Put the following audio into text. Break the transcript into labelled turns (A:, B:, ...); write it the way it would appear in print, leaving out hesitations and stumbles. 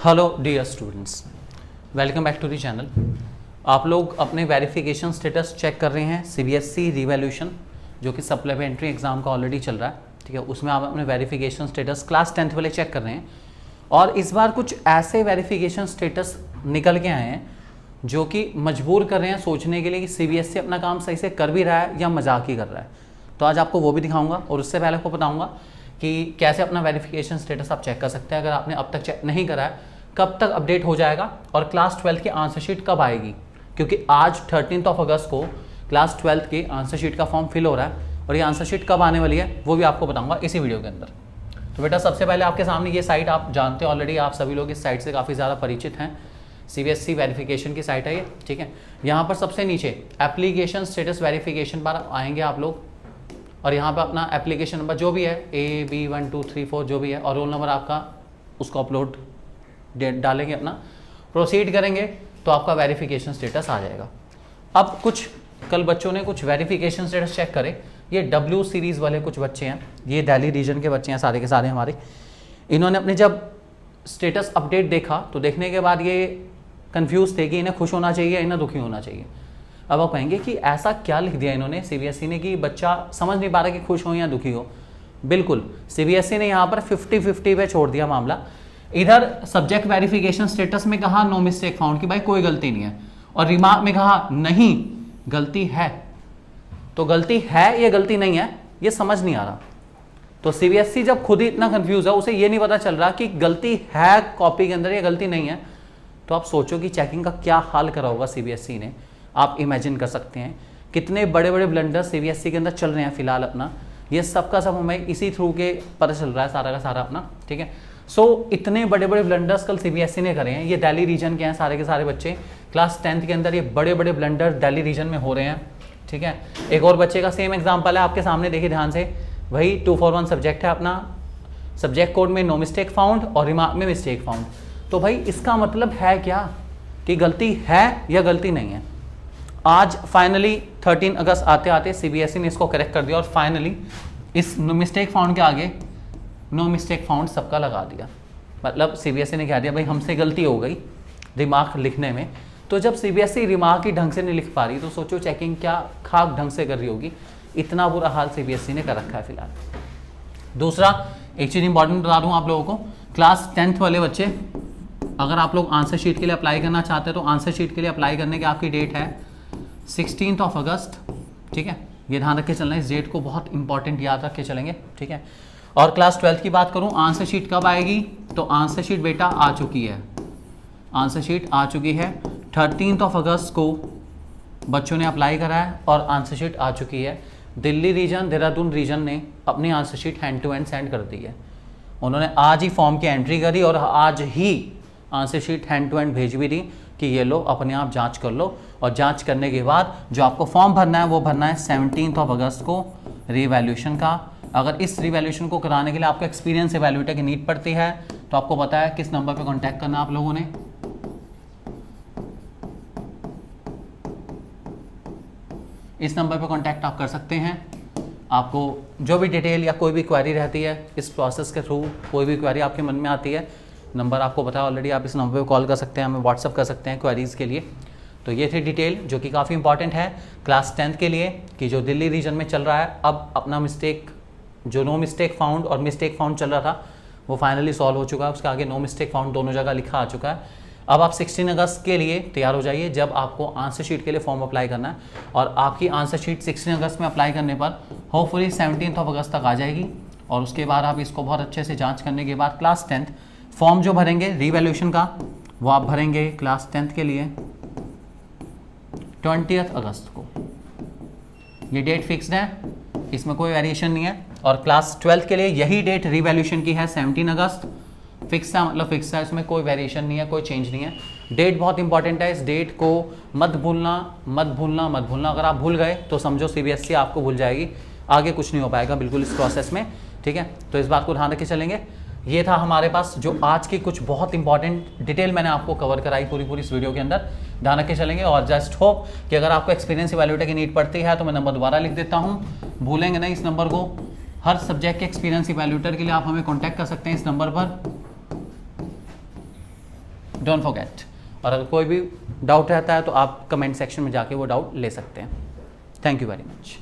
A: Hello dear students, welcome back to the channel. आप लोग अपने वेरिफिकेशन स्टेटस चेक कर रहे हैं सीबीएसई रिवैल्यूएशन जो कि सप्लीमेंट्री एग्जाम का ऑलरेडी चल रहा है, ठीक है। उसमें आप अपने वेरिफिकेशन स्टेटस क्लास 10th वाले चेक कर रहे हैं और इस बार कुछ ऐसे वेरिफिकेशन स्टेटस निकल के आए हैं जो कि मजबूर कर रहे हैं सोचने के लिए कि सीबीएसई अपना काम सही से कर भी रहा है या मजाक ही कर रहा है। तो आज आपको वो भी दिखाऊंगा और उससे पहले आपको बताऊंगा कि कैसे अपना वेरिफिकेशन स्टेटस आप चेक कर सकते हैं। अगर आपने अब तक चेक नहीं करा है, कब तक अपडेट हो जाएगा और क्लास 12 की आंसर शीट कब आएगी, क्योंकि आज 13 अगस्त को क्लास 12 की आंसर शीट का फॉर्म फिल हो रहा है और ये आंसर शीट कब आने वाली है वो भी आपको बताऊंगा इसी वीडियो के अंदर। तो बेटा सबसे पहले आपके सामने ये साइट आप जानते हैं ऑलरेडी, आप सभी लोग इस साइट से काफ़ी ज़्यादा परिचित हैं। सीबीएसई वेरिफिकेशन की साइट है ये, ठीक है। यहाँ पर सबसे नीचे एप्लीकेशन स्टेटस वेरिफिकेशन पर आएंगे आप लोग और यहाँ पर अपना एप्लीकेशन नंबर जो भी है AB1234 जो भी है और रोल नंबर आपका उसको अपलोड डालेंगे, अपना प्रोसीड करेंगे तो आपका वेरिफिकेशन स्टेटस आ जाएगा। अब कुछ कल बच्चों ने कुछ वेरिफिकेशन स्टेटस चेक करे, ये W सीरीज़ वाले कुछ बच्चे हैं, ये दिल्ली रीजन के बच्चे हैं सारे के सारे हमारे। इन्होंने अपने जब स्टेटस अपडेट देखा तो देखने के बाद ये कंफ्यूज थे कि इन्हें खुश होना चाहिए इन्हें दुखी होना चाहिए। अब आप कहेंगे कि ऐसा क्या लिख दिया इन्होंने सीबीएसई ने कि बच्चा समझ नहीं पा रहा कि खुश हो या दुखी हो। बिल्कुल, सीबीएसई ने यहाँ पर 50-50 पे छोड़ दिया मामला। इधर सब्जेक्ट वेरिफिकेशन स्टेटस में कहा नो मिस्टेक फाउंड कि भाई कोई गलती नहीं है, और रिमार्क में कहा नहीं गलती है। तो गलती है या गलती नहीं है ये समझ नहीं आ रहा। तो सीबीएसई जब खुद ही इतना कंफ्यूज है, उसे ये नहीं पता चल रहा कि गलती है कॉपी के अंदर या गलती नहीं है, तो आप सोचो कि चेकिंग का क्या हाल करा होगा सीबीएसई ने। आप इमेजिन कर सकते हैं कितने बड़े बड़े ब्लंडर सीबीएसई के अंदर चल रहे हैं फिलहाल अपना। ये सब का सब हमें इसी थ्रू के पता चल रहा है सारा का सारा अपना, ठीक है। सो इतने बड़े बड़े ब्लंडर्स कल सीबीएसई ने करे हैं। ये दिल्ली रीजन के हैं सारे के सारे बच्चे, क्लास 10th के अंदर ये बड़े बड़े ब्लंडर दिल्ली रीजन में हो रहे हैं, ठीक है। एक और बच्चे का सेम एग्जाम्पल है आपके सामने, देखिए ध्यान से। वही 241 सब्जेक्ट है अपना, सब्जेक्ट कोड में नो मिस्टेक फाउंड और रिमार्क में मिस्टेक फाउंड। तो भाई इसका मतलब है क्या कि गलती है या गलती नहीं है। आज फाइनली 13 अगस्त आते आते सीबीएसई ने इसको करेक्ट कर दिया और फाइनली इस नो मिस्टेक फाउंड के आगे नो मिस्टेक फाउंड सबका लगा दिया। मतलब सीबीएसई ने कह दिया भाई हमसे गलती हो गई रिमार्क लिखने में। तो जब सीबीएसई रिमार्क ही ढंग से नहीं लिख पा रही तो सोचो चेकिंग क्या खाक ढंग से कर रही होगी। इतना बुरा हाल सीबीएसई ने कर रखा है फिलहाल। दूसरा एक चीज़ इंपॉर्टेंट बता दूं आप लोगों को, क्लास 10th वाले बच्चे अगर आप लोग आंसर शीट के लिए अप्लाई करना चाहते हैं तो आंसर शीट के लिए अप्लाई करने की आपकी डेट है 16 अगस्त, ठीक है। ये ध्यान रख के चलना, इस डेट को बहुत इंपॉर्टेंट याद रख के चलेंगे, ठीक है। और क्लास 12th की बात करूं आंसर शीट कब आएगी, तो आंसर शीट बेटा आ चुकी है, आंसर शीट आ चुकी है 13 अगस्त को बच्चों ने अप्लाई करा है और आंसर शीट आ चुकी है। दिल्ली रीजन देहरादून रीजन ने अपनी answer sheet hand to hand send कर दी है। उन्होंने आज ही फॉर्म की एंट्री करी और आज ही answer sheet hand to hand भेज भी दी कि ये लो अपने आप जांच कर लो, और जांच करने के बाद जो आपको फॉर्म भरना है वो भरना है 17 अगस्त को रिवैल्यूएशन का। अगर इस रिवैल्यूएशन को कराने के लिए आपको एक्सपीरियंस एवैल्यूएटर की नीड पड़ती है तो आपको पता है किस नंबर पे कांटेक्ट करना आप लोगों ने। इस नंबर पे कांटेक्ट आप कर सकते हैं। आपको जो भी डिटेल या कोई भी क्वेरी रहती है इस प्रोसेस के थ्रू, कोई भी क्वेरी आपके मन में आती है, नंबर आपको पता है ऑलरेडी, आप इस नंबर पे कॉल कर सकते हैं, हमें व्हाट्सअप कर सकते हैं क्वेरीज़ के लिए। तो ये थी डिटेल जो कि काफ़ी इंपॉर्टेंट है क्लास 10th के लिए कि जो दिल्ली रीजन में चल रहा है अब अपना मिस्टेक जो नो मिस्टेक फाउंड और मिस्टेक फाउंड चल रहा था वो फाइनली सॉल्व हो चुका है। उसके आगे नो मिस्टेक फाउंड दोनों जगह लिखा आ चुका है। अब आप 16 अगस्त के लिए तैयार हो जाइए जब आपको आंसर शीट के लिए फॉर्म अप्लाई करना है, और आपकी आंसर शीट 16 अगस्त में अप्लाई करने पर होपफुली 17 अगस्त तक आ जाएगी। और उसके बाद आप इसको बहुत अच्छे से जांच करने के बाद क्लास 10th फॉर्म जो भरेंगे रिवैल्यूएशन का वो आप भरेंगे क्लास 10th के लिए 20 अगस्त को। ये डेट फिक्स्ड है, इसमें कोई वेरिएशन नहीं है। और क्लास 12th के लिए यही डेट रिवैल्यूएशन की है 17 अगस्त, फिक्स है, मतलब फिक्स है, इसमें कोई वेरिएशन नहीं है, कोई चेंज नहीं है। डेट बहुत इंपॉर्टेंट है, इस डेट को मत भूलना मत भूलना मत भूलना। अगर आप भूल गए तो समझो सीबीएसई आपको भूल जाएगी, आगे कुछ नहीं हो पाएगा बिल्कुल इस प्रोसेस में, ठीक है। तो इस बात को ध्यान रख के चलेंगे। ये था हमारे पास जो आज की कुछ बहुत इंपॉर्टेंट डिटेल मैंने आपको कवर कराई पूरी इस वीडियो के अंदर, ध्यान रख के चलेंगे। और जस्ट होप कि अगर आपको एक्सपीरियंस इवैल्यूएटर की नीड पड़ती है तो मैं नंबर दोबारा लिख देता हूँ, भूलेंगे नहीं इस नंबर को। हर सब्जेक्ट के एक्सपीरियंस इवैल्यूएटर के लिए आप हमें कॉन्टैक्ट कर सकते हैं इस नंबर पर। Don't forget. और अगर कोई भी डाउट रहता है तो आप कमेंट सेक्शन में जाके वो डाउट ले सकते हैं। Thank you very much.